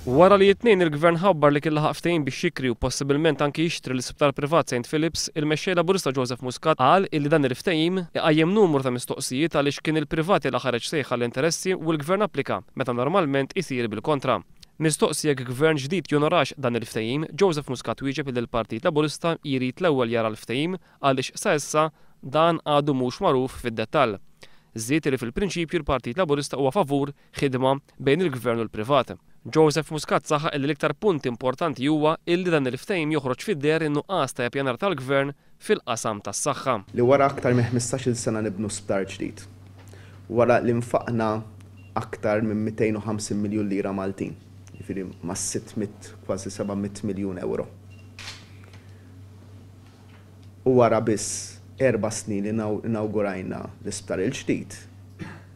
Wara li t-tnejn il-Gvern ħabbar li kien laħaq ftehim biex jikri u possibilment anki jixtri l-isptar privat St. Philips, il-mexxej Laburista Joseph Muscat qal illi dan il-ftehim iqajjem numru ta' mistoqsijiet għaliex kien il-privati li ħareġ sejħa l-interessi u l-Gvern applika meta normalment isir bil-kontra. Mistoqsi jekk gvern ġdid jonorax dan il-ftehim, Joseph Muscat wieġeb li l-Partit Laburista jrid l-ewwel jara l-ftehim għaliex sa issa dan għadu mhux magħruf fid-dettall. Żied li fil-prinċipju l-Partit Laburista huwa favur ħidma bejn il-Gvern u l-privat. Joseph Muscat saħaq li l-iktar punt importanti huwa illi dan il-ftehim joħroġ fid-der in-nuqqas ta' pjanar tal-Gvern fil-qasam tas-saħħa. Li wara aktar minn 15-il sena nibnu sptar ġdid. Wara li nfaqna aktar minn 250 miljun lira Maltin, jifieri ma' 600 kważi 700 miljun euro. U wara biss 4 snin li inawgurajna l-isptar il-ġdid,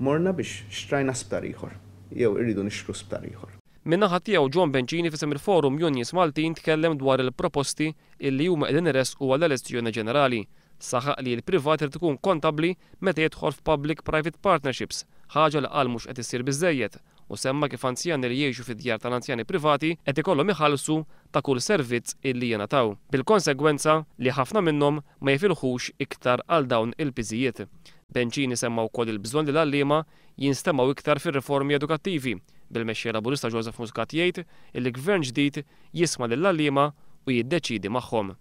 morna biex xtrajna sptar ieħor, jew irridu nixtru sptar ieħor. Min-naħa tiegħu John Bencini fisem il-Forum Unions Maltin tkellem dwar il-proposti illi huma qegħdin iressqu għall-elezzjoni ġenerali. Saħaq li l-privat irid ikun kontabbli meta jidħol f'public-private partnerships, ħaġa li qal mhux qed issir biżżejjed, u semma kif anzjani li jgħixu fid-djar tal-anzjani privati qed ikollhom iħallsu ta' kull servizz illi jingħataw. Bil-konsegwenza li ħafna minnhom ma jifilħux iktar għal dawn il-piżijiet. Bencini semma wkoll il-bżonn li l-għalliema jinstemaw iktar fir-riformi edukattivi. Bil-mexxej Laburista Joseph Muscat jgħid li l-Gvern ġdid jisma' lill-għalliema u jiddeċiedi magħhom.